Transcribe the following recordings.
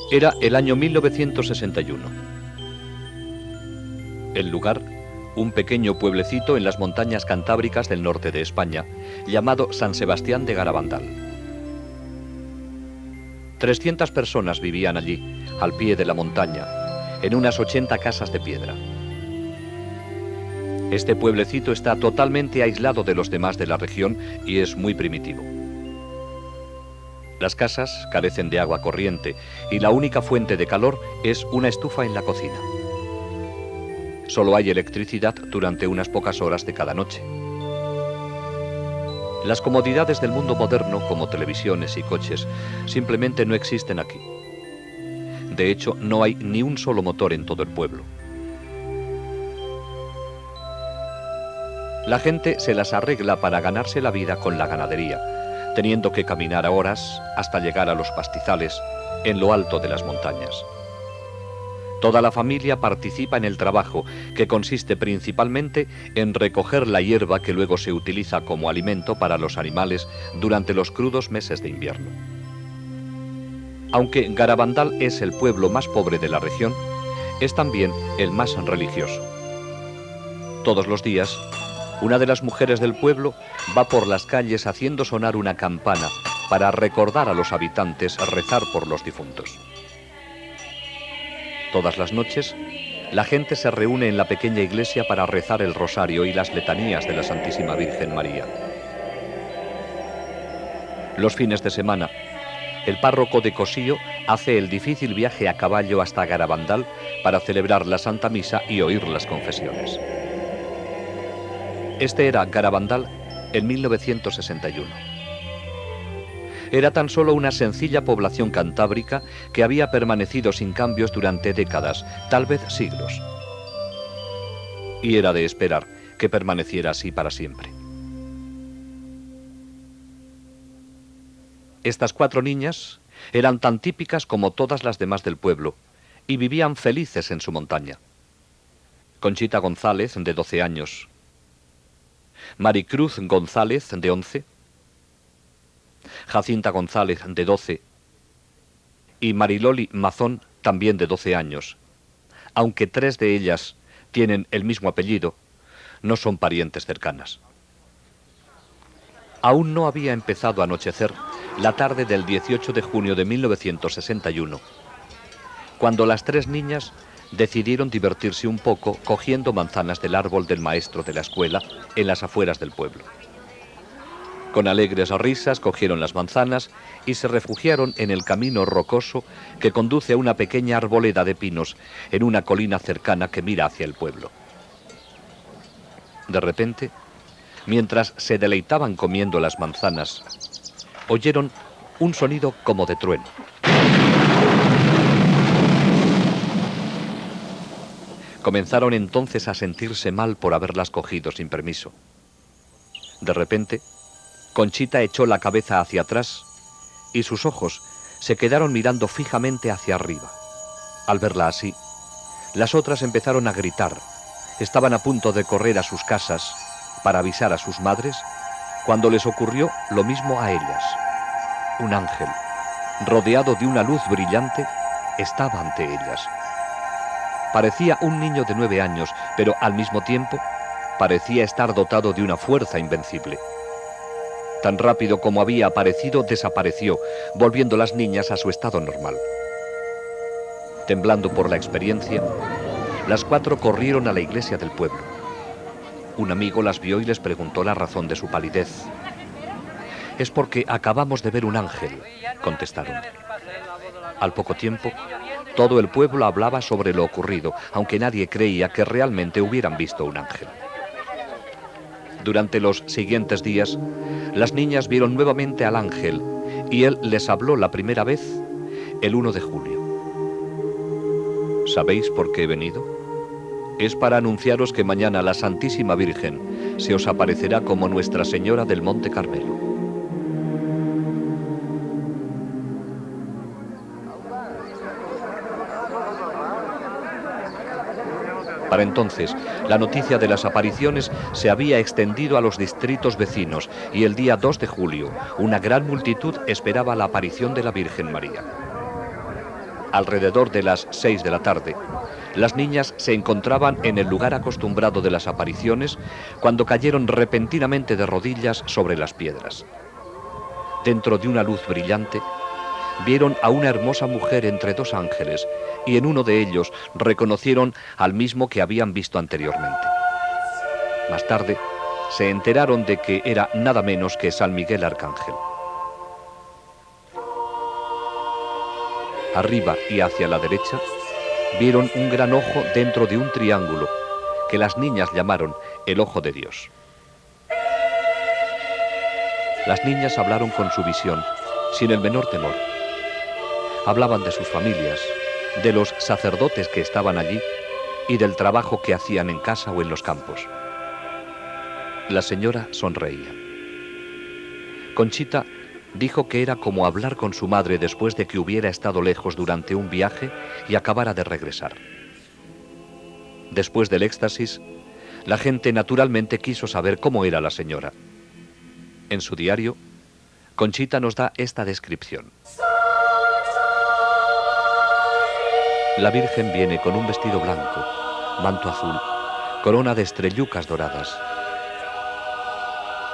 Era el año 1961. El lugar, un pequeño pueblecito en las montañas cantábricas del norte de España, llamado San Sebastián de Garabandal. 300 personas vivían allí, al pie de la montaña, en unas 80 casas de piedra. Este pueblecito está totalmente aislado de los demás de la región y es muy primitivo. Las casas carecen de agua corriente y la única fuente de calor es una estufa en la cocina. Solo hay electricidad durante unas pocas horas de cada noche. Las comodidades del mundo moderno, como televisiones y coches, simplemente no existen aquí. De hecho, no hay ni un solo motor en todo el pueblo. La gente se las arregla para ganarse la vida con la ganadería, teniendo que caminar a horas hasta llegar a los pastizales en lo alto de las montañas. Toda la familia participa en el trabajo, que consiste principalmente en recoger la hierba que luego se utiliza como alimento para los animales durante los crudos meses de invierno. Aunque Garabandal es el pueblo más pobre de la región, es también el más religioso. Todos los días, una de las mujeres del pueblo va por las calles haciendo sonar una campana para recordar a los habitantes rezar por los difuntos. Todas las noches, la gente se reúne en la pequeña iglesia para rezar el rosario y las letanías de la Santísima Virgen María. Los fines de semana, el párroco de Cosío hace el difícil viaje a caballo hasta Garabandal para celebrar la Santa Misa y oír las confesiones. Este era Garabandal en 1961. Era tan solo una sencilla población cantábrica que había permanecido sin cambios durante décadas, tal vez siglos. Y era de esperar que permaneciera así para siempre. Estas 4 niñas eran tan típicas como todas las demás del pueblo y vivían felices en su montaña. Conchita González, de 12 años. Maricruz González, de 11. Jacinta González, de 12, y Mariloli Mazón, también de 12 años. Aunque 3 de ellas tienen el mismo apellido, no son parientes cercanas. Aún no había empezado a anochecer la tarde del 18 de junio de 1961, cuando las 3 niñas decidieron divertirse un poco cogiendo manzanas del árbol del maestro de la escuela en las afueras del pueblo. Con alegres risas cogieron las manzanas y se refugiaron en el camino rocoso que conduce a una pequeña arboleda de pinos en una colina cercana que mira hacia el pueblo. De repente, mientras se deleitaban comiendo las manzanas, oyeron un sonido como de trueno. Comenzaron entonces a sentirse mal por haberlas cogido sin permiso. De repente, Conchita echó la cabeza hacia atrás y sus ojos se quedaron mirando fijamente hacia arriba. Al verla así, las otras empezaron a gritar. Estaban a punto de correr a sus casas para avisar a sus madres cuando les ocurrió lo mismo a ellas. Un ángel, rodeado de una luz brillante, estaba ante ellas. Parecía un niño de 9 años, pero al mismo tiempo parecía estar dotado de una fuerza invencible. Tan rápido como había aparecido, desapareció, volviendo las niñas a su estado normal. Temblando por la experiencia, las 4 corrieron a la iglesia del pueblo. Un amigo las vio y les preguntó la razón de su palidez. «Es porque acabamos de ver un ángel», contestaron. Al poco tiempo, todo el pueblo hablaba sobre lo ocurrido, aunque nadie creía que realmente hubieran visto un ángel. Durante los siguientes días, las niñas vieron nuevamente al ángel y él les habló la primera vez el 1 de julio. ¿Sabéis por qué he venido? Es para anunciaros que mañana la Santísima Virgen se os aparecerá como Nuestra Señora del Monte Carmelo. Para entonces, la noticia de las apariciones se había extendido a los distritos vecinos y el día 2 de julio, una gran multitud esperaba la aparición de la Virgen María. alrededor de las 6 de la tarde, las niñas se encontraban en el lugar acostumbrado de las apariciones cuando cayeron repentinamente de rodillas sobre las piedras. Dentro de una luz brillante, vieron a una hermosa mujer entre dos ángeles y en uno de ellos reconocieron al mismo que habían visto anteriormente. Más tarde, se enteraron de que era nada menos que San Miguel Arcángel. Arriba y hacia la derecha, vieron un gran ojo dentro de un triángulo que las niñas llamaron el Ojo de Dios. Las niñas hablaron con su visión, sin el menor temor. Hablaban de sus familias, de los sacerdotes que estaban allí y del trabajo que hacían en casa o en los campos. La señora sonreía. Conchita dijo que era como hablar con su madre después de que hubiera estado lejos durante un viaje y acabara de regresar. Después del éxtasis, la gente naturalmente quiso saber cómo era la señora. En su diario, Conchita nos da esta descripción. La Virgen viene con un vestido blanco, manto azul, corona de estrellucas doradas.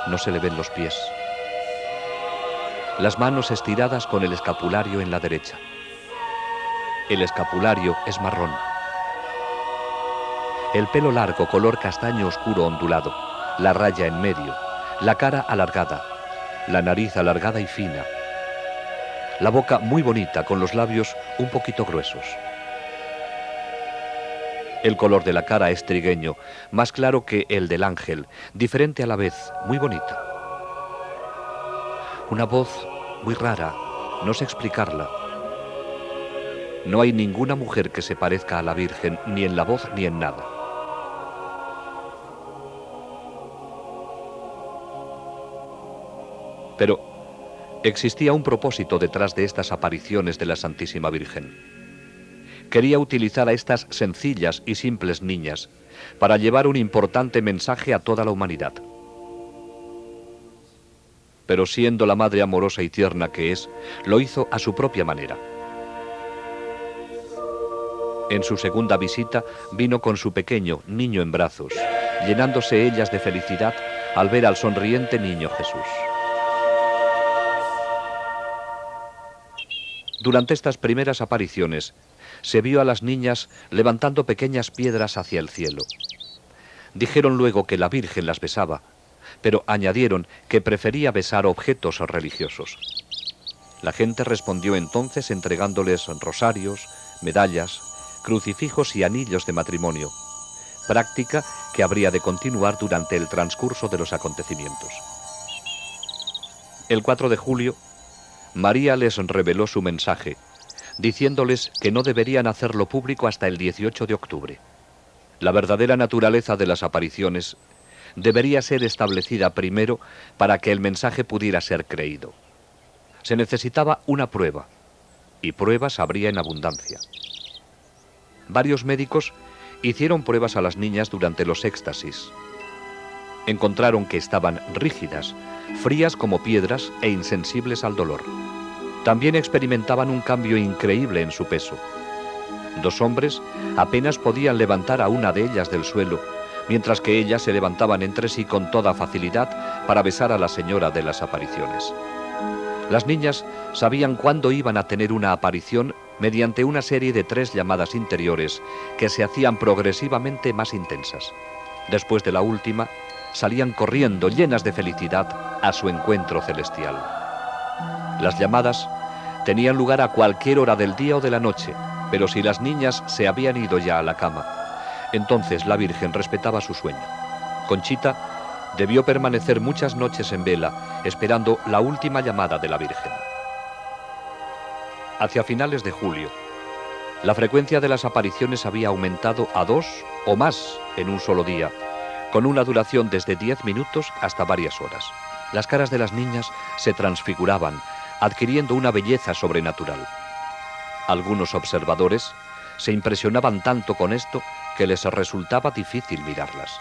No se le ven los pies. Las manos estiradas con el escapulario en la derecha. El escapulario es marrón. El pelo largo, color castaño oscuro ondulado, la raya en medio, la cara alargada, la nariz alargada y fina, la boca muy bonita con los labios un poquito gruesos. El color de la cara es trigueño, más claro que el del ángel, diferente a la vez, muy bonita. Una voz muy rara, no sé explicarla. No hay ninguna mujer que se parezca a la Virgen, ni en la voz ni en nada. Pero existía un propósito detrás de estas apariciones de la Santísima Virgen. Quería utilizar a estas sencillas y simples niñas para llevar un importante mensaje a toda la humanidad. Pero siendo la madre amorosa y tierna que es, lo hizo a su propia manera. En su segunda visita vino con su pequeño niño en brazos, llenándose ellas de felicidad al ver al sonriente niño Jesús. Durante estas primeras apariciones, se vio a las niñas levantando pequeñas piedras hacia el cielo. Dijeron luego que la Virgen las besaba, pero añadieron que prefería besar objetos religiosos. La gente respondió entonces entregándoles rosarios, medallas, crucifijos y anillos de matrimonio, práctica que habría de continuar durante el transcurso de los acontecimientos. El 4 de julio, María les reveló su mensaje, diciéndoles que no deberían hacerlo público hasta el 18 de octubre. La verdadera naturaleza de las apariciones debería ser establecida primero para que el mensaje pudiera ser creído. Se necesitaba una prueba, y pruebas habría en abundancia. Varios médicos hicieron pruebas a las niñas durante los éxtasis. Encontraron que estaban rígidas, frías como piedras e insensibles al dolor. También experimentaban un cambio increíble en su peso. 2 hombres apenas podían levantar a una de ellas del suelo, mientras que ellas se levantaban entre sí con toda facilidad para besar a la señora de las apariciones. Las niñas sabían cuándo iban a tener una aparición mediante una serie de 3 llamadas interiores que se hacían progresivamente más intensas. Después de la última, salían corriendo llenas de felicidad a su encuentro celestial. Las llamadas tenían lugar a cualquier hora del día o de la noche, pero si las niñas se habían ido ya a la cama, entonces la Virgen respetaba su sueño. Conchita debió permanecer muchas noches en vela, esperando la última llamada de la Virgen. Hacia finales de julio, la frecuencia de las apariciones había aumentado a 2 o más en un solo día, con una duración desde 10 minutos hasta varias horas. Las caras de las niñas se transfiguraban, adquiriendo una belleza sobrenatural. Algunos observadores se impresionaban tanto con esto que les resultaba difícil mirarlas.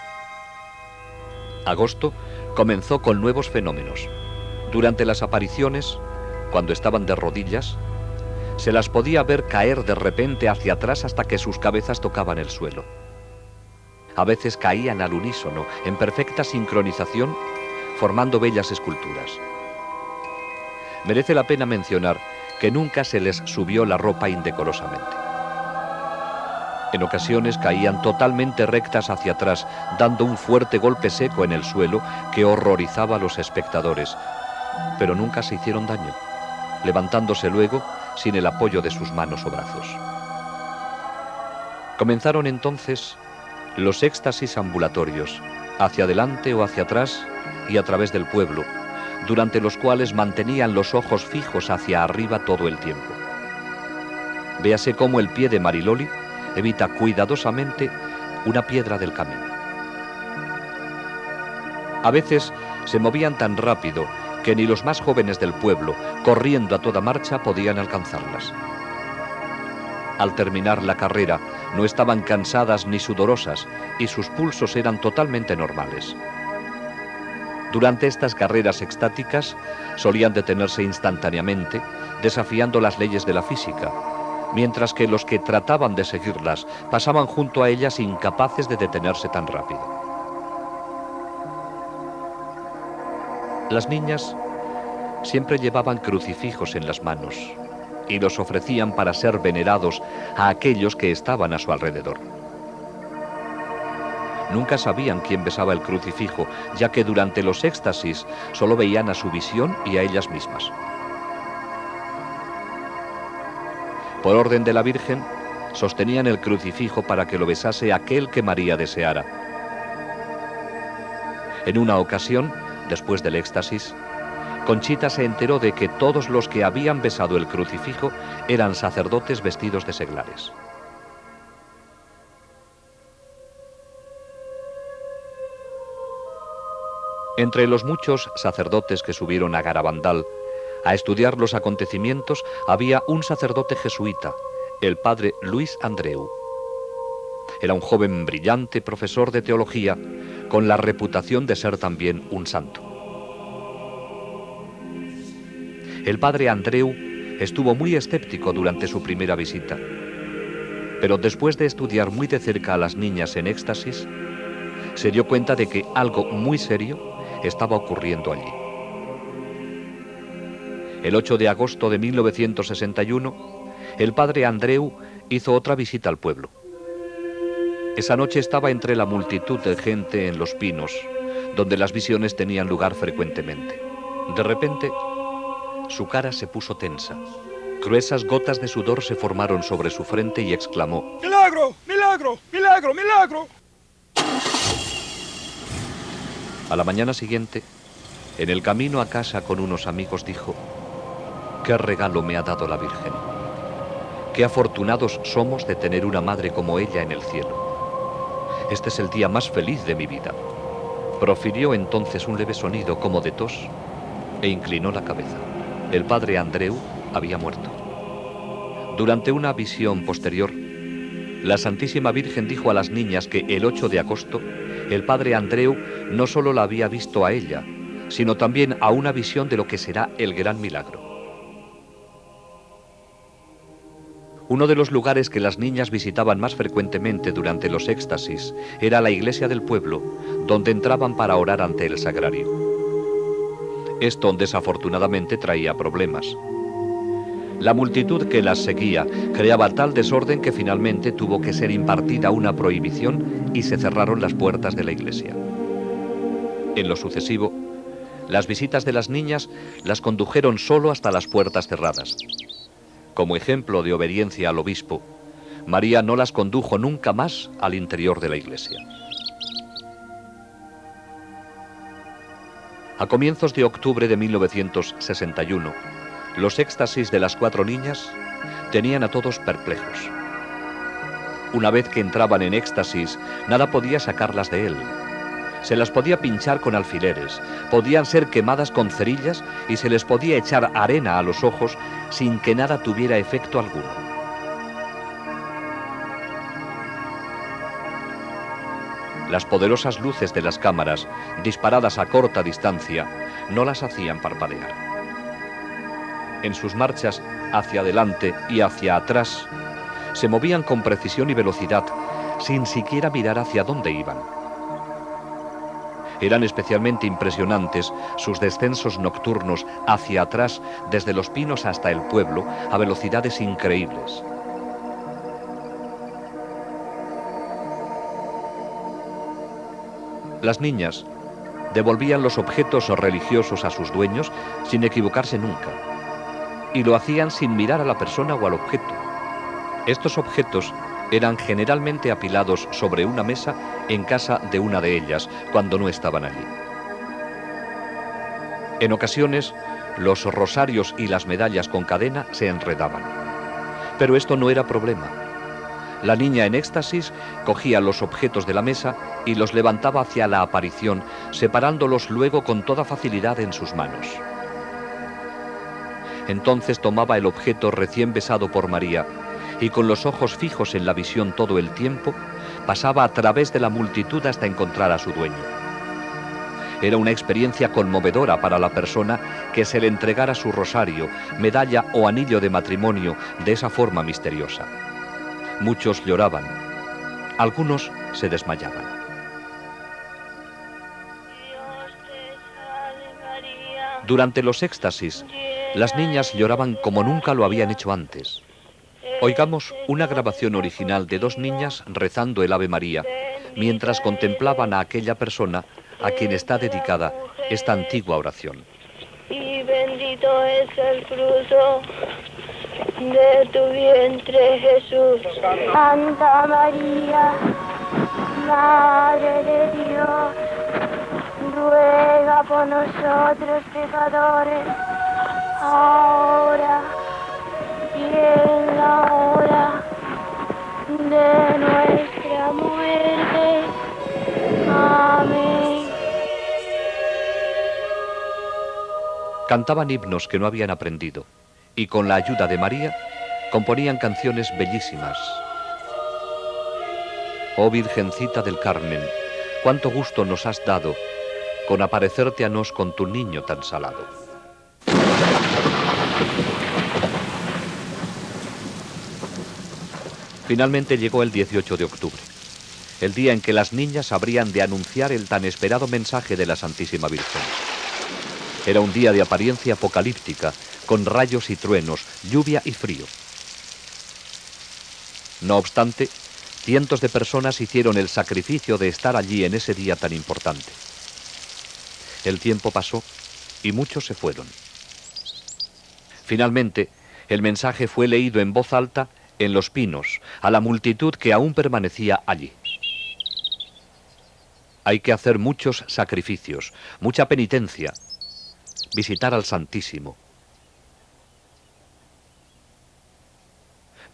Agosto comenzó con nuevos fenómenos. Durante las apariciones, cuando estaban de rodillas, Se las podía ver caer de repente hacia atrás hasta que sus cabezas tocaban el suelo. A veces caían al unísono, en perfecta sincronización, formando bellas esculturas. Merece la pena mencionar que nunca se les subió la ropa indecorosamente. En ocasiones caían totalmente rectas hacia atrás, dando un fuerte golpe seco en el suelo que horrorizaba a los espectadores, pero nunca se hicieron daño, levantándose luego sin el apoyo de sus manos o brazos. Comenzaron entonces los éxtasis ambulatorios, hacia adelante o hacia atrás y a través del pueblo, durante los cuales mantenían los ojos fijos hacia arriba todo el tiempo. Véase cómo el pie de Mariloli evita cuidadosamente una piedra del camino. A veces se movían tan rápido que ni los más jóvenes del pueblo, corriendo a toda marcha, podían alcanzarlas. Al terminar la carrera, no estaban cansadas ni sudorosas y sus pulsos eran totalmente normales. Durante estas carreras extáticas solían detenerse instantáneamente, desafiando las leyes de la física, mientras que los que trataban de seguirlas pasaban junto a ellas incapaces de detenerse tan rápido. Las niñas siempre llevaban crucifijos en las manos y los ofrecían para ser venerados a aquellos que estaban a su alrededor. Nunca sabían quién besaba el crucifijo, ya que durante los éxtasis solo veían a su visión y a ellas mismas. Por orden de la Virgen, sostenían el crucifijo para que lo besase aquel que María deseara. En una ocasión, después del éxtasis, Conchita se enteró de que todos los que habían besado el crucifijo eran sacerdotes vestidos de seglares. Entre los muchos sacerdotes que subieron a Garabandal a estudiar los acontecimientos había un sacerdote jesuita, el padre Luis Andreu. Era un joven brillante profesor de teología con la reputación de ser también un santo. El padre Andreu estuvo muy escéptico durante su primera visita, pero después de estudiar muy de cerca a las niñas en éxtasis, se dio cuenta de que algo muy serio estaba ocurriendo allí. El 8 de agosto de 1961, el padre Andreu hizo otra visita al pueblo. Esa noche estaba entre la multitud de gente en Los Pinos, donde las visiones tenían lugar frecuentemente. De repente, su cara se puso tensa. Gruesas gotas de sudor se formaron sobre su frente y exclamó: ¡Milagro! ¡Milagro! ¡Milagro! ¡Milagro! A la mañana siguiente, en el camino a casa con unos amigos, dijo: «¿Qué regalo me ha dado la Virgen? Qué afortunados somos de tener una madre como ella en el cielo. Este es el día más feliz de mi vida». Profirió entonces un leve sonido como de tos e inclinó la cabeza. El padre Andreu había muerto. Durante una visión posterior, la Santísima Virgen dijo a las niñas que el 8 de agosto el padre Andreu no solo la había visto a ella, sino también a una visión de lo que será el gran milagro. Uno de los lugares que las niñas visitaban más frecuentemente durante los éxtasis era la iglesia del pueblo, donde entraban para orar ante el sagrario. Esto desafortunadamente traía problemas. La multitud que las seguía creaba tal desorden que finalmente tuvo que ser impartida una prohibición y se cerraron las puertas de la iglesia. En lo sucesivo, las visitas de las niñas las condujeron solo hasta las puertas cerradas. Como ejemplo de obediencia al obispo, María no las condujo nunca más al interior de la iglesia. A comienzos de octubre de 1961, los éxtasis de las 4 niñas tenían a todos perplejos. Una vez que entraban en éxtasis, nada podía sacarlas de él. Se las podía pinchar con alfileres, podían ser quemadas con cerillas y se les podía echar arena a los ojos sin que nada tuviera efecto alguno. Las poderosas luces de las cámaras, disparadas a corta distancia, no las hacían parpadear. En sus marchas hacia adelante y hacia atrás, se movían con precisión y velocidad, sin siquiera mirar hacia dónde iban. Eran especialmente impresionantes sus descensos nocturnos hacia atrás, desde los pinos hasta el pueblo, a velocidades increíbles. Las niñas devolvían los objetos religiosos a sus dueños sin equivocarse nunca, y lo hacían sin mirar a la persona o al objeto. Estos objetos eran generalmente apilados sobre una mesa en casa de una de ellas, cuando no estaban allí. En ocasiones, los rosarios y las medallas con cadena se enredaban. Pero esto no era problema. La niña en éxtasis cogía los objetos de la mesa y los levantaba hacia la aparición, separándolos luego con toda facilidad en sus manos. Entonces tomaba el objeto recién besado por María y con los ojos fijos en la visión todo el tiempo, pasaba a través de la multitud hasta encontrar a su dueño. Era una experiencia conmovedora para la persona que se le entregara su rosario, medalla o anillo de matrimonio de esa forma misteriosa. Muchos lloraban, algunos se desmayaban. Durante los éxtasis, las niñas lloraban como nunca lo habían hecho antes. Oigamos una grabación original de dos niñas rezando el Ave María, mientras contemplaban a aquella persona a quien está dedicada esta antigua oración. Y bendito es el fruto de tu vientre, Jesús. Santa María, Madre de Dios, ruega por nosotros pecadores, ahora y en la hora de nuestra muerte. Amén. Cantaban himnos que no habían aprendido y con la ayuda de María componían canciones bellísimas. Oh Virgencita del Carmen, cuánto gusto nos has dado con aparecerte a nos con tu niño tan salado. Finalmente llegó el 18 de octubre, el día en que las niñas habrían de anunciar el tan esperado mensaje de la Santísima Virgen. Era un día de apariencia apocalíptica, con rayos y truenos, lluvia y frío. No obstante, cientos de personas hicieron el sacrificio de estar allí en ese día tan importante. El tiempo pasó y muchos se fueron. Finalmente, el mensaje fue leído en voz alta en los pinos, a la multitud que aún permanecía allí. Hay que hacer muchos sacrificios, mucha penitencia, visitar al Santísimo.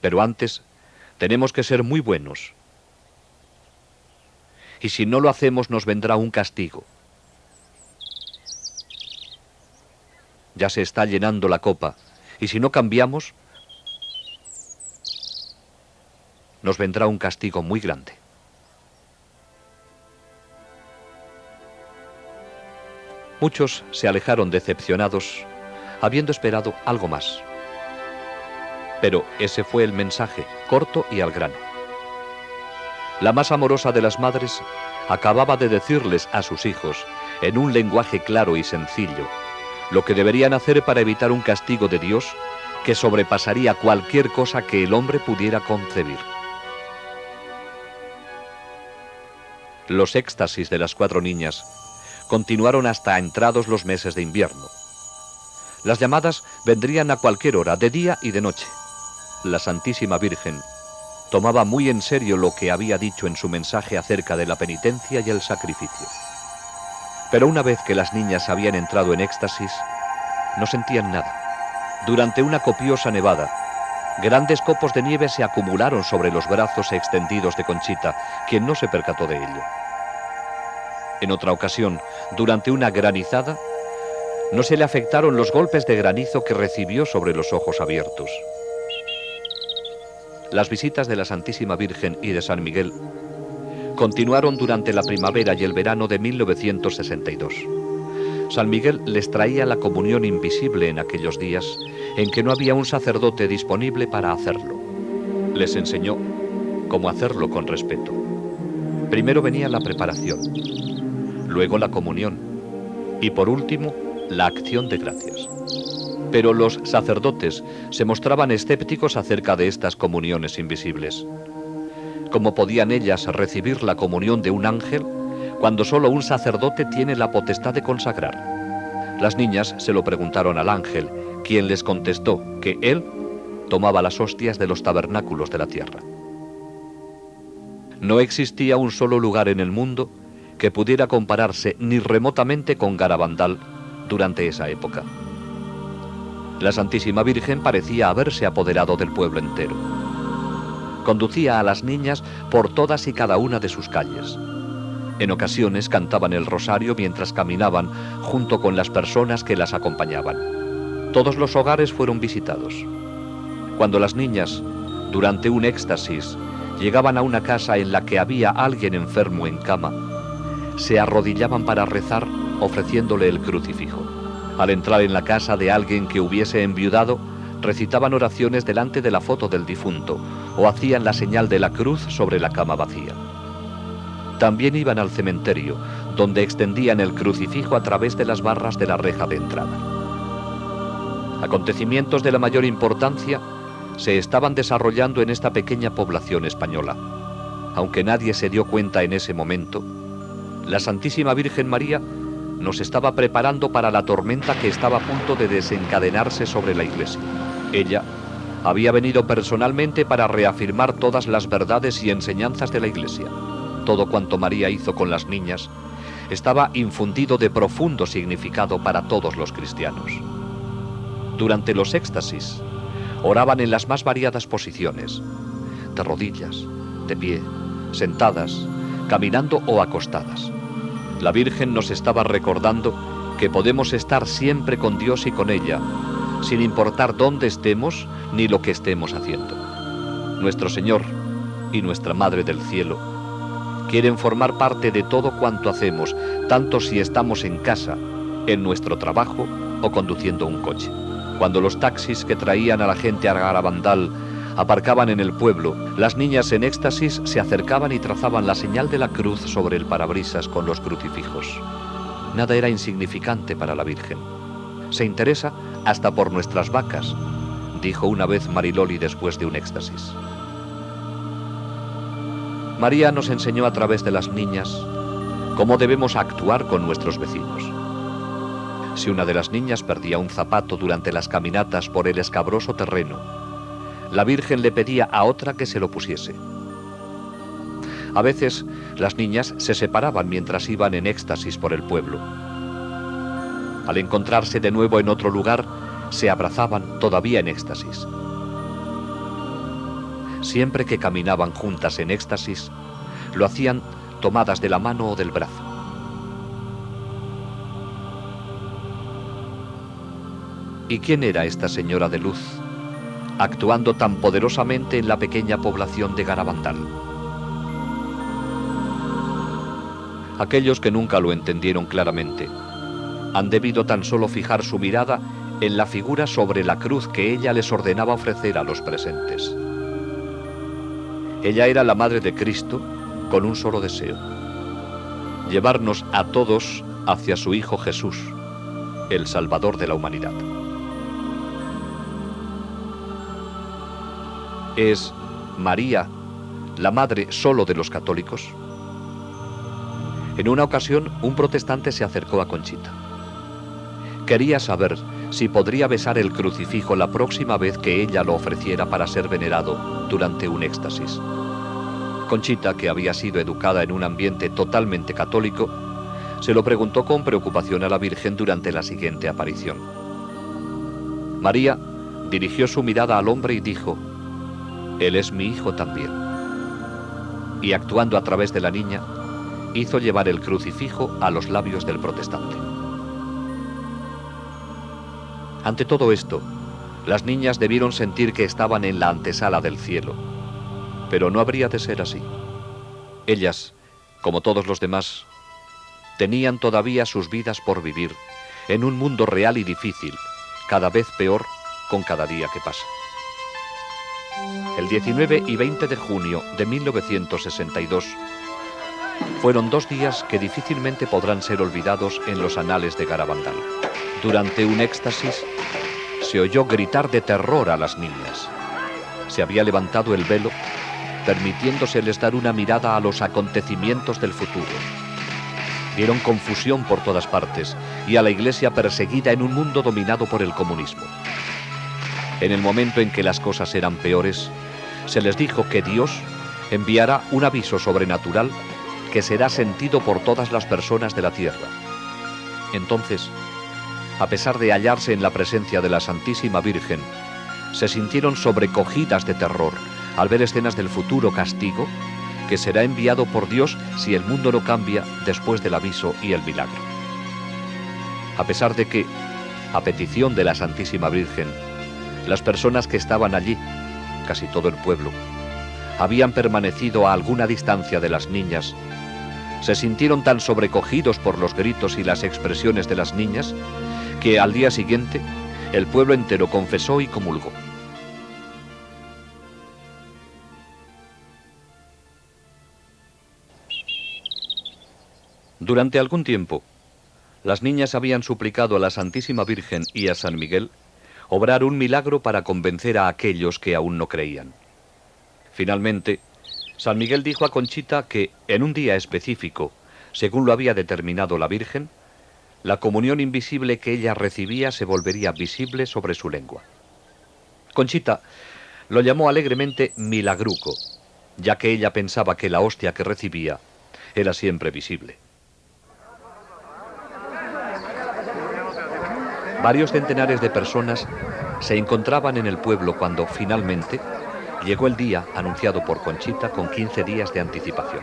Pero antes tenemos que ser muy buenos. Y si no lo hacemos nos vendrá un castigo. Ya se está llenando la copa, y si no cambiamos, nos vendrá un castigo muy grande. Muchos se alejaron decepcionados, habiendo esperado algo más. Pero ese fue el mensaje, corto y al grano. La más amorosa de las madres acababa de decirles a sus hijos, en un lenguaje claro y sencillo, lo que deberían hacer para evitar un castigo de Dios que sobrepasaría cualquier cosa que el hombre pudiera concebir. Los éxtasis de las 4 niñas continuaron hasta entrados los meses de invierno. Las llamadas vendrían a cualquier hora, de día y de noche. La Santísima Virgen tomaba muy en serio lo que había dicho en su mensaje acerca de la penitencia y el sacrificio. Pero una vez que las niñas habían entrado en éxtasis, no sentían nada. Durante una copiosa nevada, grandes copos de nieve se acumularon sobre los brazos extendidos de Conchita, quien no se percató de ello. En otra ocasión, durante una granizada, no se le afectaron los golpes de granizo que recibió sobre los ojos abiertos. Las visitas de la Santísima Virgen y de San Miguel continuaron durante la primavera y el verano de 1962. San Miguel les traía la comunión invisible en aquellos días en que no había un sacerdote disponible para hacerlo. Les enseñó cómo hacerlo con respeto. Primero venía la preparación, luego la comunión y por último la acción de gracias. Pero los sacerdotes se mostraban escépticos acerca de estas comuniones invisibles. ¿Cómo podían ellas recibir la comunión de un ángel cuando solo un sacerdote tiene la potestad de consagrar? Las niñas se lo preguntaron al ángel, quien les contestó que él tomaba las hostias de los tabernáculos de la tierra. No existía un solo lugar en el mundo que pudiera compararse ni remotamente con Garabandal durante esa época. La Santísima Virgen parecía haberse apoderado del pueblo entero. Conducía a las niñas por todas y cada una de sus calles. En ocasiones cantaban el rosario mientras caminaban junto con las personas que las acompañaban. Todos los hogares fueron visitados. Cuando las niñas, durante un éxtasis, llegaban a una casa en la que había alguien enfermo en cama, se arrodillaban para rezar ofreciéndole el crucifijo. Al entrar en la casa de alguien que hubiese enviudado, recitaban oraciones delante de la foto del difunto o hacían la señal de la cruz sobre la cama vacía. También iban al cementerio, donde extendían el crucifijo a través de las barras de la reja de entrada. Acontecimientos de la mayor importancia se estaban desarrollando en esta pequeña población española. Aunque nadie se dio cuenta en ese momento, la Santísima Virgen María nos estaba preparando para la tormenta que estaba a punto de desencadenarse sobre la Iglesia. Ella había venido personalmente para reafirmar todas las verdades y enseñanzas de la Iglesia. Todo cuanto María hizo con las niñas estaba infundido de profundo significado para todos los cristianos. Durante los éxtasis, oraban en las más variadas posiciones, de rodillas, de pie, sentadas, caminando o acostadas. La Virgen nos estaba recordando que podemos estar siempre con Dios y con ella, sin importar dónde estemos ni lo que estemos haciendo. Nuestro Señor y nuestra Madre del Cielo quieren formar parte de todo cuanto hacemos, tanto si estamos en casa, en nuestro trabajo o conduciendo un coche. Cuando los taxis que traían a la gente a Garabandal aparcaban en el pueblo, las niñas en éxtasis se acercaban y trazaban la señal de la cruz sobre el parabrisas con los crucifijos. Nada era insignificante para la Virgen. Se interesa hasta por nuestras vacas, dijo una vez Mariloli después de un éxtasis. María nos enseñó a través de las niñas cómo debemos actuar con nuestros vecinos. Si una de las niñas perdía un zapato durante las caminatas por el escabroso terreno, la Virgen le pedía a otra que se lo pusiese. A veces las niñas se separaban mientras iban en éxtasis por el pueblo. Al encontrarse de nuevo en otro lugar, se abrazaban todavía en éxtasis. Siempre que caminaban juntas en éxtasis, lo hacían tomadas de la mano o del brazo. ¿Y quién era esta señora de luz, actuando tan poderosamente en la pequeña población de Garabandal? Aquellos que nunca lo entendieron claramente han debido tan solo fijar su mirada en la figura sobre la cruz que ella les ordenaba ofrecer a los presentes. Ella era la Madre de Cristo con un solo deseo: llevarnos a todos hacia su Hijo Jesús, el Salvador de la humanidad. ¿Es María la madre solo de los católicos? En una ocasión, un protestante se acercó a Conchita. Quería saber si podría besar el crucifijo la próxima vez que ella lo ofreciera para ser venerado durante un éxtasis. Conchita, que había sido educada en un ambiente totalmente católico, se lo preguntó con preocupación a la Virgen durante la siguiente aparición. María dirigió su mirada al hombre y dijo: «Él es mi hijo también». Y actuando a través de la niña, hizo llevar el crucifijo a los labios del protestante. Ante todo esto, las niñas debieron sentir que estaban en la antesala del cielo, pero no habría de ser así. Ellas, como todos los demás, tenían todavía sus vidas por vivir en un mundo real y difícil, cada vez peor con cada día que pasa. El 19 y 20 de junio de 1962 fueron 2 días que difícilmente podrán ser olvidados en los anales de Garabandal. Durante un éxtasis se oyó gritar de terror a las niñas. Se había levantado el velo, permitiéndoseles dar una mirada a los acontecimientos del futuro. Vieron confusión por todas partes y a la iglesia perseguida en un mundo dominado por el comunismo. En el momento en que las cosas eran peores, se les dijo que Dios enviará un aviso sobrenatural que será sentido por todas las personas de la tierra. Entonces, a pesar de hallarse en la presencia de la Santísima Virgen, se sintieron sobrecogidas de terror al ver escenas del futuro castigo que será enviado por Dios si el mundo no cambia después del aviso y el milagro. A pesar de que, a petición de la Santísima Virgen, las personas que estaban allí, casi todo el pueblo, habían permanecido a alguna distancia de las niñas, se sintieron tan sobrecogidos por los gritos y las expresiones de las niñas que al día siguiente el pueblo entero confesó y comulgó. Durante algún tiempo, las niñas habían suplicado a la Santísima Virgen y a San Miguel obrar un milagro para convencer a aquellos que aún no creían. Finalmente, San Miguel dijo a Conchita que, en un día específico, según lo había determinado la Virgen, la comunión invisible que ella recibía se volvería visible sobre su lengua. Conchita lo llamó alegremente milagruco, ya que ella pensaba que la hostia que recibía era siempre visible. Varios centenares de personas se encontraban en el pueblo cuando, finalmente, llegó el día anunciado por Conchita con 15 días de anticipación.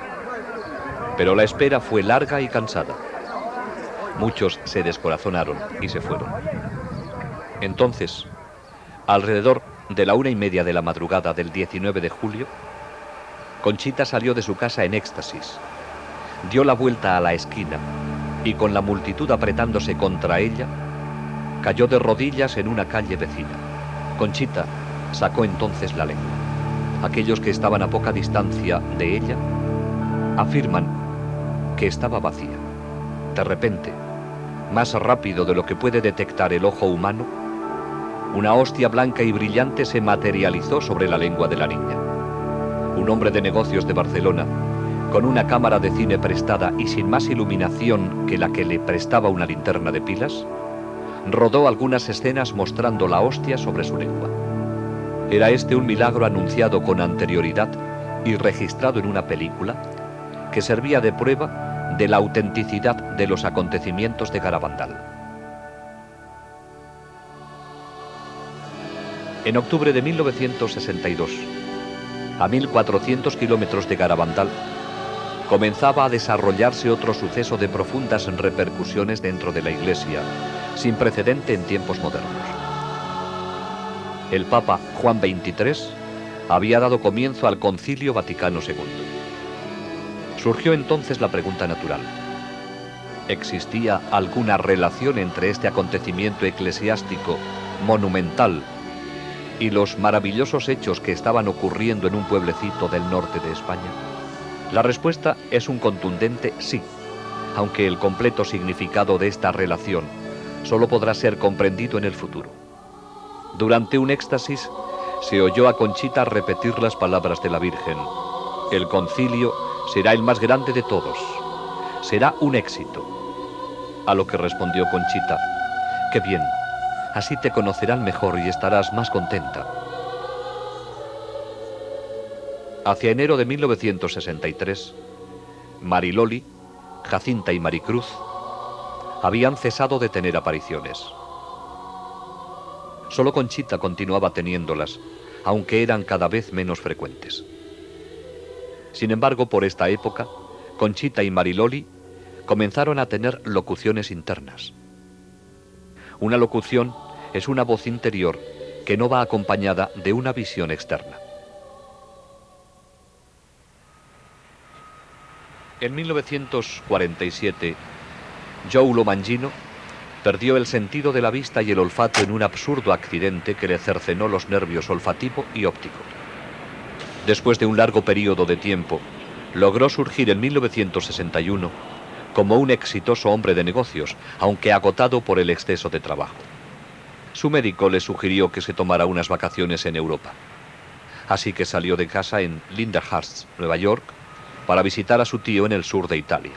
Pero la espera fue larga y cansada. Muchos se descorazonaron y se fueron. Entonces, alrededor de la 1:30 de la madrugada del 19 de julio, Conchita salió de su casa en éxtasis, dio la vuelta a la esquina y, con la multitud apretándose contra ella, cayó de rodillas en una calle vecina. Conchita sacó entonces la lengua. Aquellos que estaban a poca distancia de ella afirman que estaba vacía. De repente, más rápido de lo que puede detectar el ojo humano, una hostia blanca y brillante se materializó sobre la lengua de la niña. Un hombre de negocios de Barcelona, con una cámara de cine prestada y sin más iluminación que la que le prestaba una linterna de pilas, rodó algunas escenas mostrando la hostia sobre su lengua. Era este un milagro anunciado con anterioridad y registrado en una película que servía de prueba de la autenticidad de los acontecimientos de Garabandal. En octubre de 1962, a 1400 kilómetros de Garabandal, comenzaba a desarrollarse otro suceso de profundas repercusiones dentro de la Iglesia, sin precedente en tiempos modernos. El Papa Juan XXIII había dado comienzo al Concilio Vaticano II. Surgió entonces la pregunta natural: ¿existía alguna relación entre este acontecimiento eclesiástico monumental y los maravillosos hechos que estaban ocurriendo en un pueblecito del norte de España? La respuesta es un contundente sí, aunque el completo significado de esta relación solo podrá ser comprendido en el futuro. Durante un éxtasis se oyó a Conchita repetir las palabras de la Virgen: el concilio será el más grande de todos, será un éxito. A lo que respondió Conchita: qué bien, así te conocerán mejor y estarás más contenta. Hacia enero de 1963, Mariloli, Jacinta y Maricruz habían cesado de tener apariciones. Solo Conchita continuaba teniéndolas, aunque eran cada vez menos frecuentes. Sin embargo, por esta época, Conchita y Mariloli comenzaron a tener locuciones internas. Una locución es una voz interior que no va acompañada de una visión externa. En 1947, Joe Lo Mangino Perdió el sentido de la vista y el olfato en un absurdo accidente que le cercenó los nervios olfativo y óptico. Después de un largo periodo de tiempo, logró surgir en 1961 como un exitoso hombre de negocios, aunque agotado por el exceso de trabajo. Su médico le sugirió que se tomara unas vacaciones en Europa. Así que salió de casa en Lindenhurst, Nueva York, para visitar a su tío en el sur de Italia.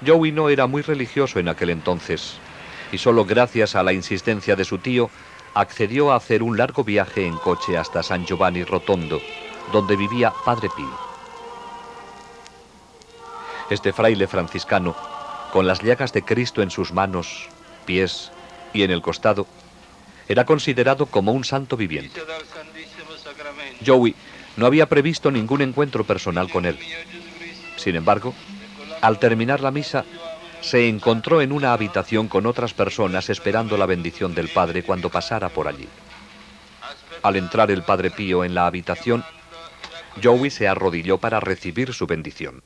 Joey no era muy religioso en aquel entonces, y solo gracias a la insistencia de su tío accedió a hacer un largo viaje en coche hasta San Giovanni Rotondo, donde vivía Padre Pío. Este fraile franciscano, con las llagas de Cristo en sus manos, pies y en el costado, era considerado como un santo viviente. Joey no había previsto ningún encuentro personal con él. Sin embargo, al terminar la misa, se encontró en una habitación con otras personas esperando la bendición del Padre cuando pasara por allí. Al entrar el Padre Pío en la habitación, Joey se arrodilló para recibir su bendición.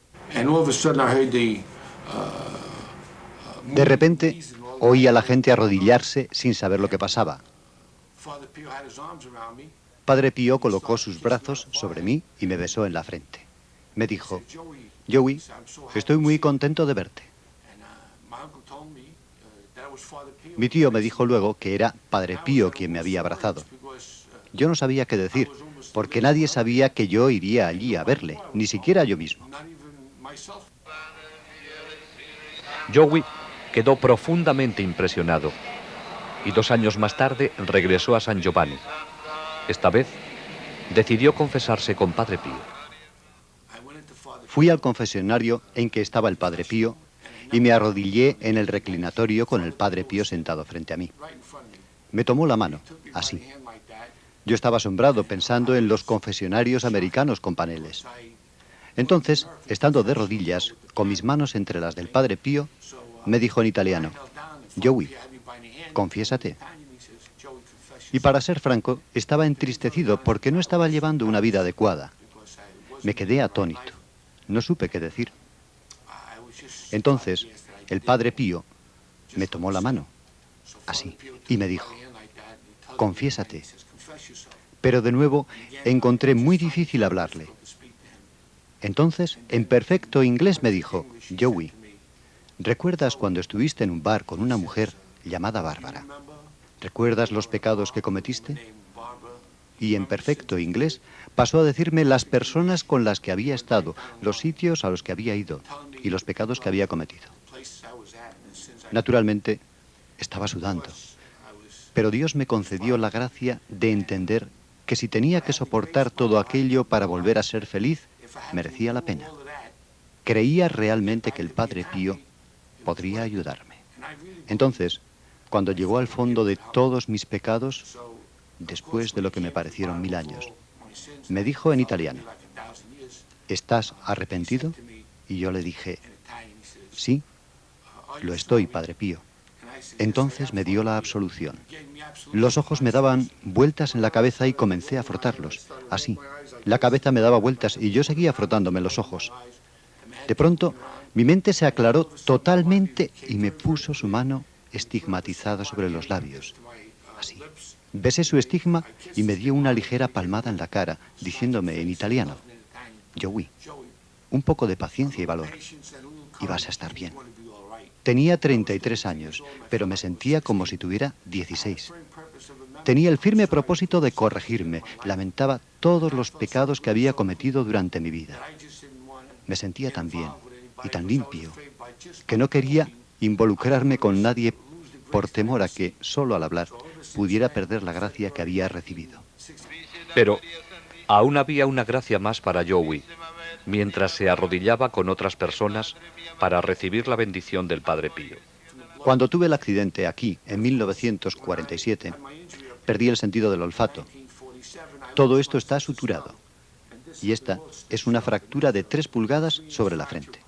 De repente, oí a la gente arrodillarse sin saber lo que pasaba. Padre Pío colocó sus brazos sobre mí y me besó en la frente. Me dijo: Joey, estoy muy contento de verte. Mi tío me dijo luego que era Padre Pío quien me había abrazado. Yo no sabía qué decir, porque nadie sabía que yo iría allí a verle, ni siquiera yo mismo. Joey quedó profundamente impresionado y 2 años más tarde regresó a San Giovanni. Esta vez decidió confesarse con Padre Pío. Fui al confesionario en que estaba el Padre Pío y me arrodillé en el reclinatorio con el Padre Pío sentado frente a mí. Me tomó la mano, así. Yo estaba asombrado pensando en los confesionarios americanos con paneles. Entonces, estando de rodillas, con mis manos entre las del Padre Pío, me dijo en italiano: Joey, confiésate. Y para ser franco, estaba entristecido porque no estaba llevando una vida adecuada. Me quedé atónito. No supe qué decir. Entonces, el Padre Pío me tomó la mano, así, y me dijo: confiésate. Pero de nuevo encontré muy difícil hablarle. Entonces, en perfecto inglés me dijo: Joey, ¿recuerdas cuando estuviste en un bar con una mujer llamada Bárbara? ¿Recuerdas los pecados que cometiste? Y en perfecto inglés pasó a decirme las personas con las que había estado, los sitios a los que había ido y los pecados que había cometido. Naturalmente, estaba sudando, pero Dios me concedió la gracia de entender que si tenía que soportar todo aquello para volver a ser feliz, merecía la pena. Creía realmente que el Padre Pío podría ayudarme. Entonces, cuando llegó al fondo de todos mis pecados, después de lo que me parecieron 1000 años, me dijo en italiano: ¿estás arrepentido? Y yo le dije: sí, lo estoy, Padre Pío. Entonces me dio la absolución. Los ojos me daban vueltas en la cabeza y comencé a frotarlos, así. La cabeza me daba vueltas y yo seguía frotándome los ojos. De pronto, mi mente se aclaró totalmente y me puso su mano estigmatizada sobre los labios, así. Besé su estigma y me dio una ligera palmada en la cara, diciéndome en italiano: Joey, un poco de paciencia y valor, y vas a estar bien. Tenía 33 años, pero me sentía como si tuviera 16. Tenía el firme propósito de corregirme, lamentaba todos los pecados que había cometido durante mi vida. Me sentía tan bien y tan limpio que no quería involucrarme con nadie por temor a que, solo al hablar, pudiera perder la gracia que había recibido. Pero aún había una gracia más para Joey, mientras se arrodillaba con otras personas para recibir la bendición del Padre Pío. Cuando tuve el accidente aquí, en 1947, perdí el sentido del olfato. Todo esto está suturado. Y esta es una fractura de 3 pulgadas sobre la frente.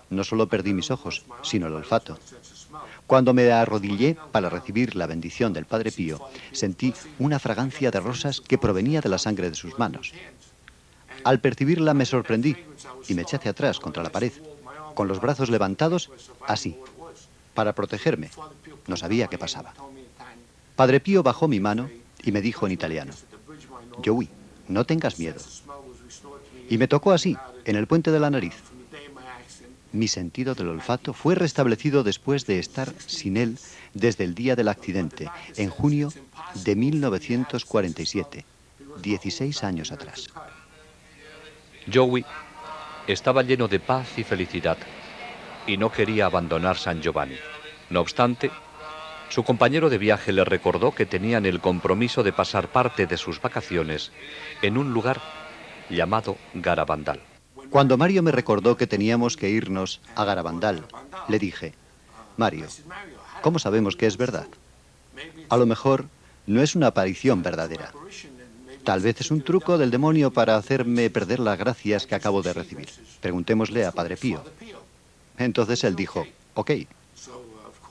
No solo perdí mis ojos, sino el olfato. Cuando me arrodillé para recibir la bendición del Padre Pío, sentí una fragancia de rosas que provenía de la sangre de sus manos. Al percibirla me sorprendí y me eché hacia atrás contra la pared, con los brazos levantados, así. para protegerme. No sabía qué pasaba. Padre Pío bajó mi mano y me dijo en italiano: Joey, no tengas miedo. Y me tocó así, en el puente de la nariz. Mi sentido del olfato fue restablecido después de estar sin él desde el día del accidente, en junio de 1947, 16 años atrás. Joey estaba lleno de paz y felicidad y no quería abandonar San Giovanni. No obstante, su compañero de viaje le recordó que tenían el compromiso de pasar parte de sus vacaciones en un lugar llamado Garabandal. Cuando Mario me recordó que teníamos que irnos a Garabandal, le dije: Mario, ¿cómo sabemos que es verdad? A lo mejor no es una aparición verdadera. Tal vez es un truco del demonio para hacerme perder las gracias que acabo de recibir. Preguntémosle a Padre Pío. Entonces él dijo: ok.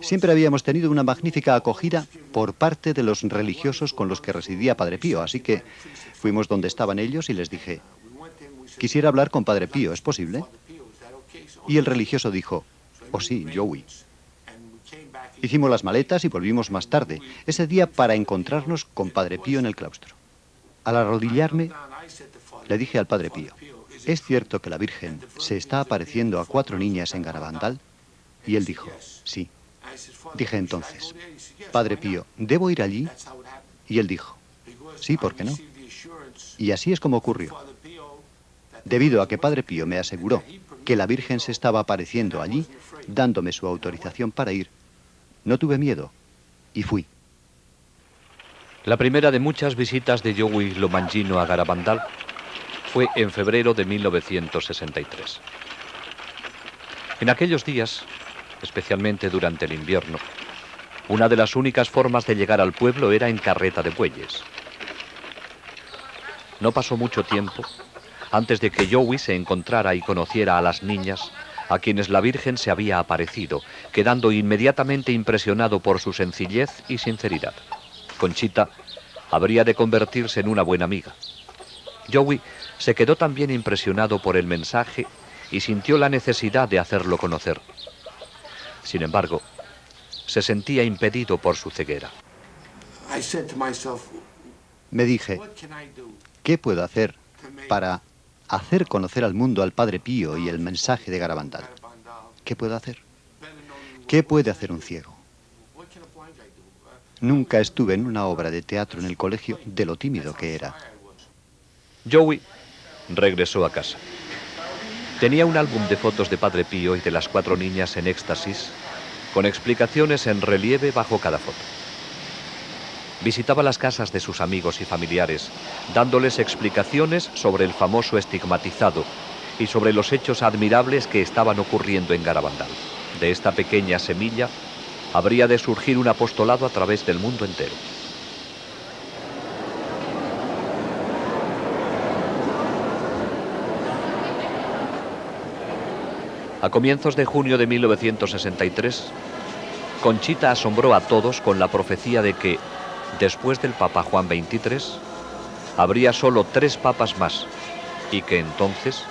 Siempre habíamos tenido una magnífica acogida por parte de los religiosos con los que residía Padre Pío, así que fuimos donde estaban ellos y les dije: quisiera hablar con Padre Pío, ¿es posible? Y el religioso dijo: oh sí, Joey. Hicimos las maletas y volvimos más tarde, ese día, para encontrarnos con Padre Pío en el claustro. Al arrodillarme, le dije al Padre Pío: ¿es cierto que la Virgen se está apareciendo a 4 niñas en Garabandal? Y él dijo: sí. Dije entonces: Padre Pío, ¿debo ir allí? Y él dijo: sí, ¿por qué no? Y así es como ocurrió. Debido a que Padre Pío me aseguró que la Virgen se estaba apareciendo allí, dándome su autorización para ir, no tuve miedo y fui. La primera de muchas visitas de Joey Lomangino a Garabandal fue en febrero de 1963. En aquellos días, especialmente durante el invierno, una de las únicas formas de llegar al pueblo era en carreta de bueyes. No pasó mucho tiempo antes de que Joey se encontrara y conociera a las niñas a quienes la Virgen se había aparecido, quedando inmediatamente impresionado por su sencillez y sinceridad. Conchita habría de convertirse en una buena amiga. Joey se quedó también impresionado por el mensaje y sintió la necesidad de hacerlo conocer. Sin embargo, se sentía impedido por su ceguera. Me dije: ¿qué puedo hacer para hacer conocer al mundo al Padre Pío y el mensaje de Garabandal? ¿Qué puedo hacer? ¿Qué puede hacer un ciego? Nunca estuve en una obra de teatro en el colegio de lo tímido que era. Joey regresó a casa. Tenía un álbum de fotos de Padre Pío y de las 4 niñas en éxtasis, con explicaciones en relieve bajo cada foto. Visitaba las casas de sus amigos y familiares, dándoles explicaciones sobre el famoso estigmatizado y sobre los hechos admirables que estaban ocurriendo en Garabandal. De esta pequeña semilla habría de surgir un apostolado a través del mundo entero. A comienzos de junio de 1963, Conchita asombró a todos con la profecía de que, después del Papa Juan XXIII, habría solo 3 papas más, y que entonces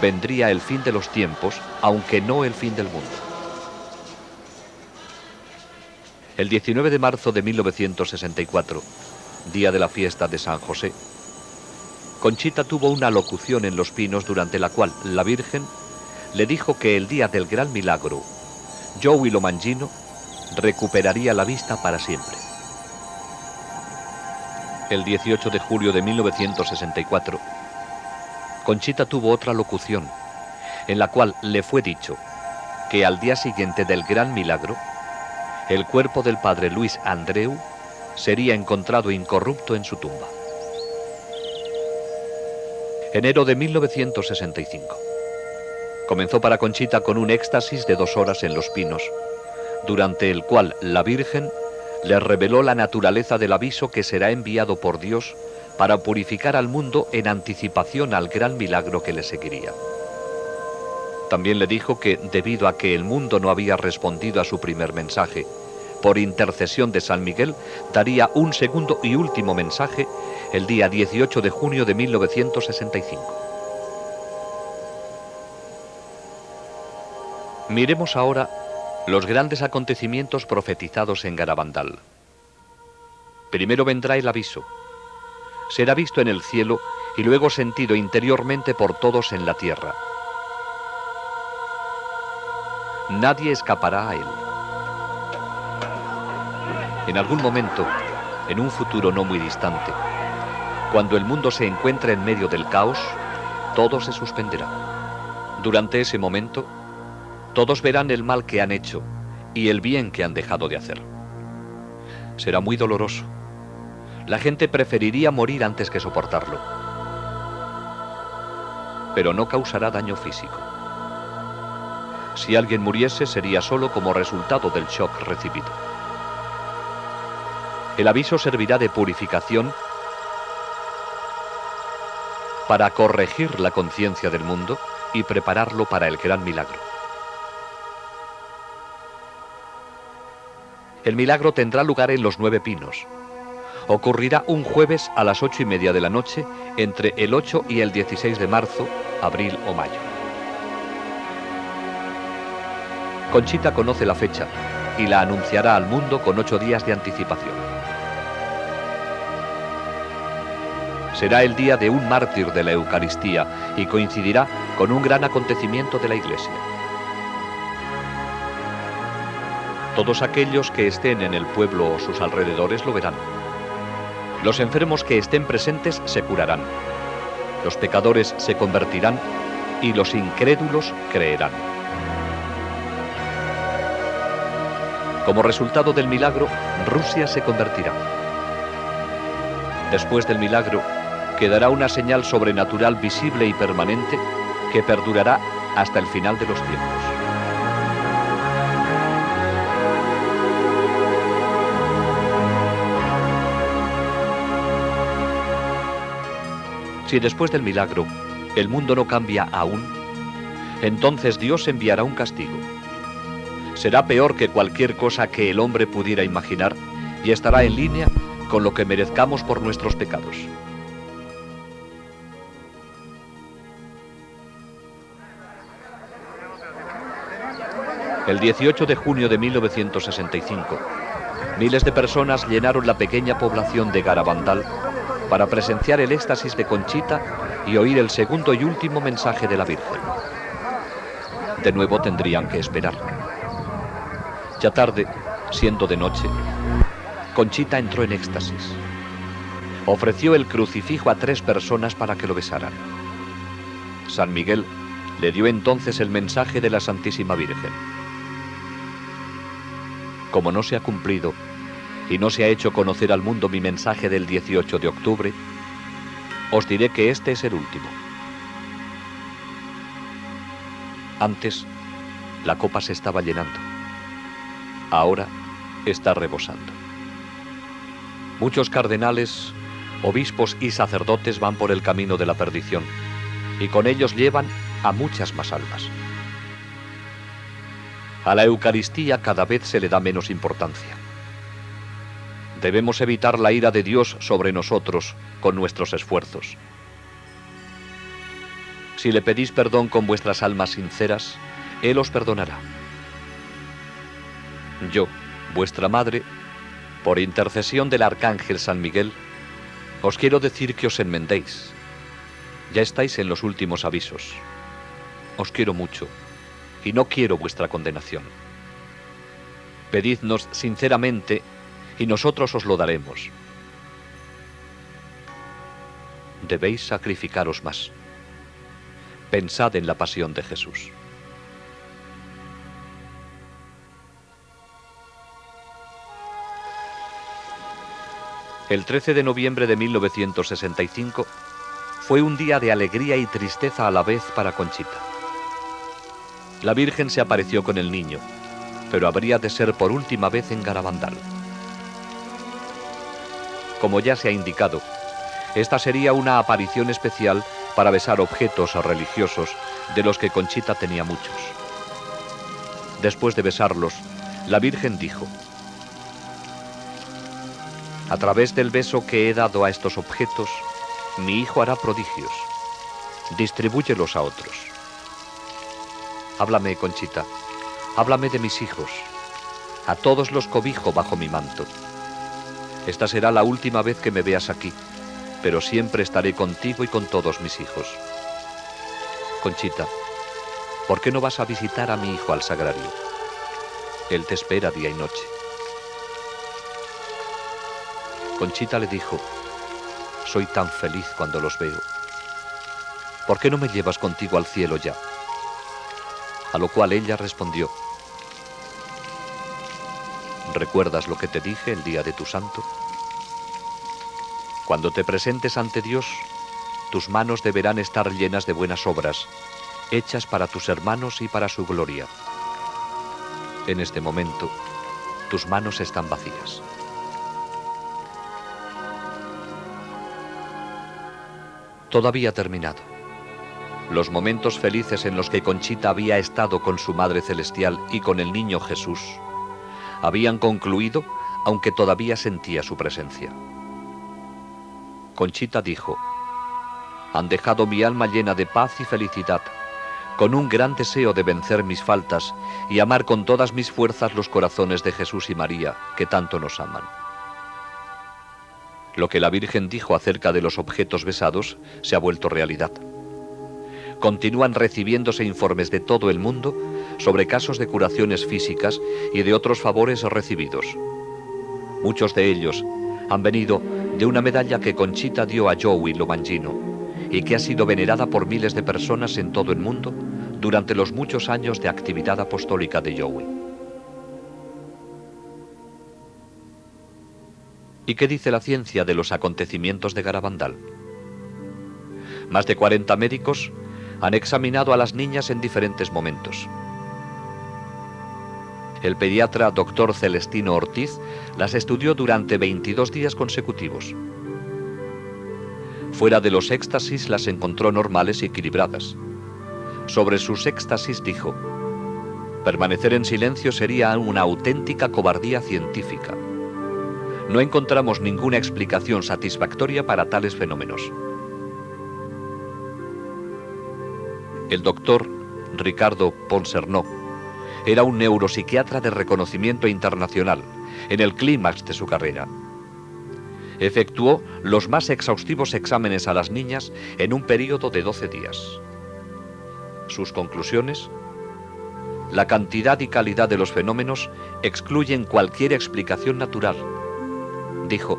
vendría el fin de los tiempos, aunque no el fin del mundo. El 19 de marzo de 1964, día de la fiesta de San José, Conchita tuvo una locución en Los Pinos durante la cual la Virgen le dijo que el día del gran milagro, Joey Lomangino recuperaría la vista para siempre. El 18 de julio de 1964, Conchita tuvo otra locución, en la cual le fue dicho que al día siguiente del gran milagro, el cuerpo del padre Luis Andreu sería encontrado incorrupto en su tumba. Enero de 1965. Comenzó para Conchita con un éxtasis de 2 horas en Los Pinos, durante el cual la Virgen le reveló la naturaleza del aviso que será enviado por Dios para purificar al mundo en anticipación al gran milagro que le seguiría. También le dijo que, debido a que el mundo no había respondido a su primer mensaje, por intercesión de San Miguel, daría un segundo y último mensaje el día 18 de junio de 1965. Miremos ahora Los grandes acontecimientos profetizados en Garabandal. Primero vendrá el aviso. Será visto en el cielo y luego sentido interiormente por todos en la tierra. Nadie escapará a él. En algún momento, en un futuro no muy distante, cuando el mundo se encuentre en medio del caos, todo se suspenderá. Durante ese momento, todos verán el mal que han hecho y el bien que han dejado de hacer. Será muy doloroso. La gente preferiría morir antes que soportarlo. Pero no causará daño físico. Si alguien muriese, sería solo como resultado del shock recibido. El aviso servirá de purificación para corregir la conciencia del mundo y prepararlo para el gran milagro. El milagro tendrá lugar en los 9 Pinos. Ocurrirá un jueves a las 8:30 de la noche, entre el 8 y el 16 de marzo, abril o mayo. Conchita conoce la fecha y la anunciará al mundo con 8 días de anticipación. Será el día de un mártir de la Eucaristía y coincidirá con un gran acontecimiento de la Iglesia. Todos aquellos que estén en el pueblo o sus alrededores lo verán. Los enfermos que estén presentes se curarán. Los pecadores se convertirán y los incrédulos creerán. Como resultado del milagro, Rusia se convertirá. Después del milagro, quedará una señal sobrenatural visible y permanente que perdurará hasta el final de los tiempos. Si después del milagro el mundo no cambia aún, entonces Dios enviará un castigo. Será peor que cualquier cosa que el hombre pudiera imaginar y estará en línea con lo que merezcamos por nuestros pecados. El 18 de junio de 1965, miles de personas llenaron la pequeña población de Garabandal para presenciar el éxtasis de Conchita y oír el segundo y último mensaje de la Virgen. De nuevo tendrían que esperar. Ya tarde, siendo de noche, Conchita entró en éxtasis. Ofreció el crucifijo a 3 personas para que lo besaran. San Miguel le dio entonces el mensaje de la Santísima Virgen. Como no se ha cumplido y no se ha hecho conocer al mundo mi mensaje del 18 de octubre, os diré que este es el último. Antes, la copa se estaba llenando. Ahora está rebosando. Muchos cardenales, obispos y sacerdotes van por el camino de la perdición, y con ellos llevan a muchas más almas. A la Eucaristía cada vez se le da menos importancia. Debemos evitar la ira de Dios sobre nosotros con nuestros esfuerzos. Si le pedís perdón con vuestras almas sinceras, Él os perdonará. Yo, vuestra madre, por intercesión del Arcángel San Miguel, os quiero decir que os enmendéis. Ya estáis en los últimos avisos. Os quiero mucho y no quiero vuestra condenación. Pedidnos sinceramente y nosotros os lo daremos. Debéis sacrificaros más. Pensad en la pasión de Jesús. El 13 de noviembre de 1965 fue un día de alegría y tristeza a la vez para Conchita. La Virgen se apareció con el niño, pero habría de ser por última vez en Garabandal. Como ya se ha indicado, esta sería una aparición especial para besar objetos religiosos de los que Conchita tenía muchos. Después de besarlos, la Virgen dijo: a través del beso que he dado a estos objetos, mi hijo hará prodigios. Distribúyelos a otros. Háblame, Conchita. háblame de mis hijos. A todos los cobijo bajo mi manto. Esta será la última vez que me veas aquí, pero siempre estaré contigo y con todos mis hijos. Conchita, ¿por qué no vas a visitar a mi hijo al sagrario? Él te espera día y noche. Conchita le dijo, soy tan feliz cuando los veo. ¿Por qué no me llevas contigo al cielo ya? A lo cual ella respondió, ¿recuerdas lo que te dije el día de tu santo? Cuando te presentes ante Dios, tus manos deberán estar llenas de buenas obras, hechas para tus hermanos y para su gloria. En este momento, tus manos están vacías. Todo había terminado. Los momentos felices en los que Conchita había estado con su Madre Celestial y con el niño Jesús habían concluido, aunque todavía sentía su presencia. Conchita dijo, han dejado mi alma llena de paz y felicidad, con un gran deseo de vencer mis faltas y amar con todas mis fuerzas los corazones de Jesús y María, que tanto nos aman. Lo que la Virgen dijo acerca de los objetos besados se ha vuelto realidad. Continúan recibiéndose informes de todo el mundo sobre casos de curaciones físicas y de otros favores recibidos. Muchos de ellos han venido de una medalla que Conchita dio a Joey Lomangino y que ha sido venerada por miles de personas en todo el mundo durante los muchos años de actividad apostólica de Joey. ¿Y qué dice la ciencia de los acontecimientos de Garabandal? Más de 40 médicos han examinado a las niñas en diferentes momentos. El pediatra Dr. Celestino Ortiz las estudió durante 22 días consecutivos. Fuera de los éxtasis las encontró normales y equilibradas. Sobre sus éxtasis dijo, permanecer en silencio sería una auténtica cobardía científica. No encontramos ninguna explicación satisfactoria para tales fenómenos. El doctor Ricardo Ponsernó era un neuropsiquiatra de reconocimiento internacional, en el clímax de su carrera. Efectuó los más exhaustivos exámenes a las niñas en un período de 12 días. Sus conclusiones: la cantidad y calidad de los fenómenos excluyen cualquier explicación natural. Dijo,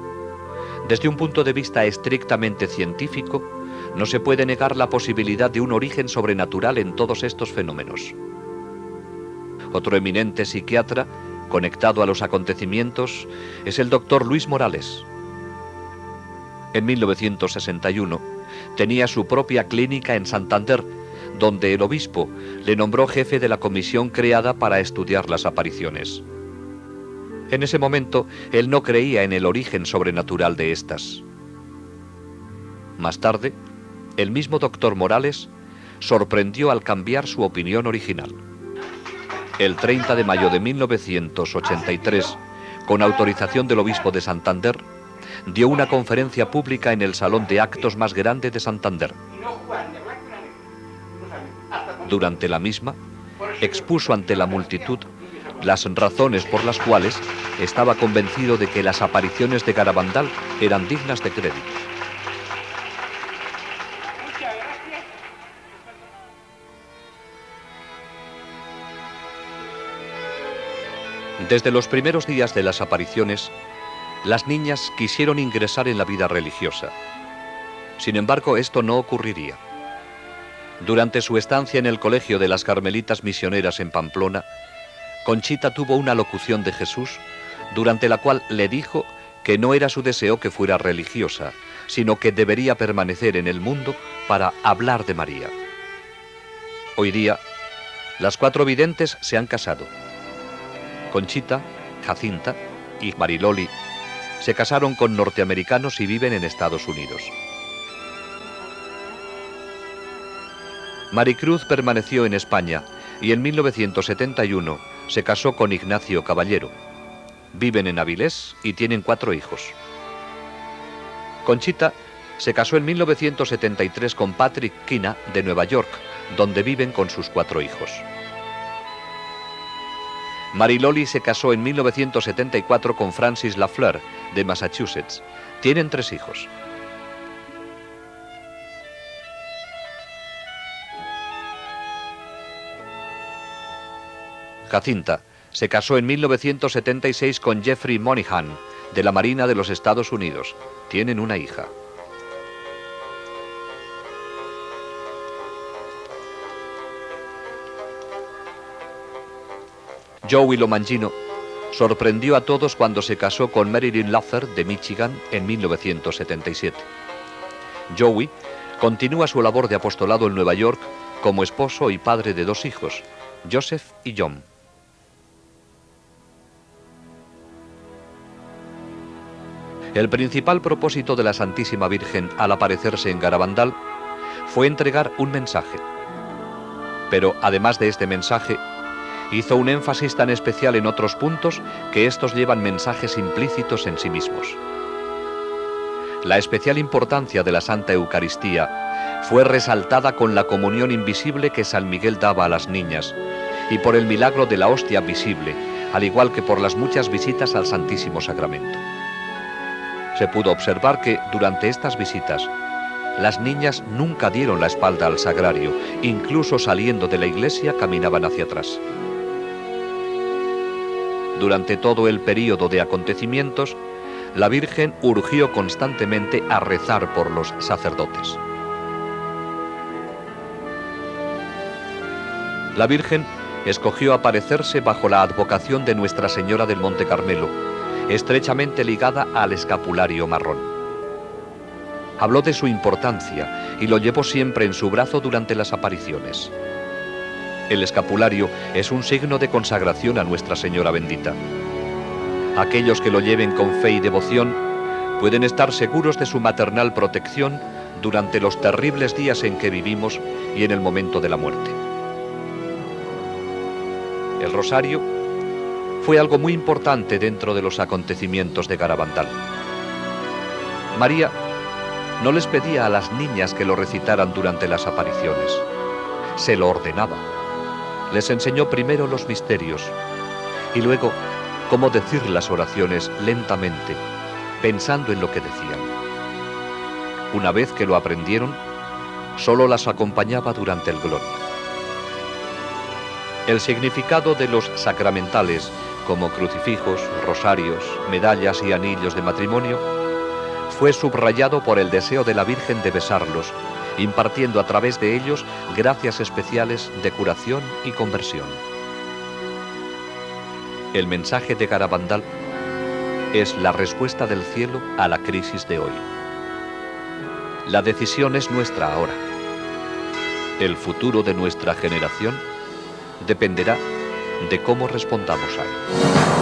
desde un punto de vista estrictamente científico, no se puede negar la posibilidad de un origen sobrenatural en todos estos fenómenos. Otro eminente psiquiatra, conectado a los acontecimientos, es el doctor Luis Morales. En 1961 tenía su propia clínica en Santander, donde el obispo le nombró jefe de la comisión creada para estudiar las apariciones. En ese momento, él no creía en el origen sobrenatural de estas. Más tarde, el mismo doctor Morales sorprendió al cambiar su opinión original. El 30 de mayo de 1983, con autorización del obispo de Santander, dio una conferencia pública en el salón de actos más grande de Santander. Durante la misma, expuso ante la multitud las razones por las cuales estaba convencido de que las apariciones de Garabandal eran dignas de crédito. Desde los primeros días de las apariciones, las niñas quisieron ingresar en la vida religiosa. Sin embargo, esto no ocurriría. Durante su estancia en el colegio de las Carmelitas Misioneras en Pamplona, Conchita tuvo una locución de Jesús, durante la cual le dijo que no era su deseo que fuera religiosa, sino que debería permanecer en el mundo para hablar de María. Hoy día, las 4 videntes se han casado. Conchita, Jacinta y Mariloli se casaron con norteamericanos y viven en Estados Unidos. Maricruz permaneció en España y en 1971 se casó con Ignacio Caballero. Viven en Avilés y tienen 4 hijos. Conchita se casó en 1973 con Patrick Quina de Nueva York, donde viven con sus 4 hijos. Mariloli se casó en 1974 con Francis Lafleur, de Massachusetts. Tienen 3 hijos. Jacinta se casó en 1976 con Jeffrey Moynihan, de la Marina de los Estados Unidos. Tienen una hija. Joey Lomangino sorprendió a todos cuando se casó con Marilyn Luther, de Michigan, en 1977. Joey continúa su labor de apostolado en Nueva York como esposo y padre de 2 hijos, Joseph y John. El principal propósito de la Santísima Virgen al aparecerse en Garabandal fue entregar un mensaje. Pero además de este mensaje, hizo un énfasis tan especial en otros puntos que estos llevan mensajes implícitos en sí mismos. La especial importancia de la Santa Eucaristía fue resaltada con la comunión invisible que San Miguel daba a las niñas y por el milagro de la hostia visible, al igual que por las muchas visitas al Santísimo Sacramento. Se pudo observar que, durante estas visitas, las niñas nunca dieron la espalda al sagrario, incluso saliendo de la iglesia caminaban hacia atrás. Durante todo el período de acontecimientos, la Virgen urgió constantemente a rezar por los sacerdotes. La Virgen escogió aparecerse bajo la advocación de Nuestra Señora del Monte Carmelo, estrechamente ligada al escapulario marrón. Habló de su importancia y lo llevó siempre en su brazo durante las apariciones. El escapulario es un signo de consagración a Nuestra Señora bendita. Aquellos que lo lleven con fe y devoción pueden estar seguros de su maternal protección durante los terribles días en que vivimos y en el momento de la muerte. El rosario fue algo muy importante dentro de los acontecimientos de Garabandal. María no les pedía a las niñas que lo recitaran durante las apariciones, se lo ordenaba. Les enseñó primero los misterios y luego cómo decir las oraciones lentamente, pensando en lo que decían. Una vez que lo aprendieron, solo las acompañaba durante el Gloria. El significado de los sacramentales, como crucifijos, rosarios, medallas y anillos de matrimonio, fue subrayado por el deseo de la Virgen de besarlos, impartiendo a través de ellos gracias especiales de curación y conversión. El mensaje de Garabandal es la respuesta del cielo a la crisis de hoy. La decisión es nuestra ahora. El futuro de nuestra generación dependerá de cómo respondamos a él.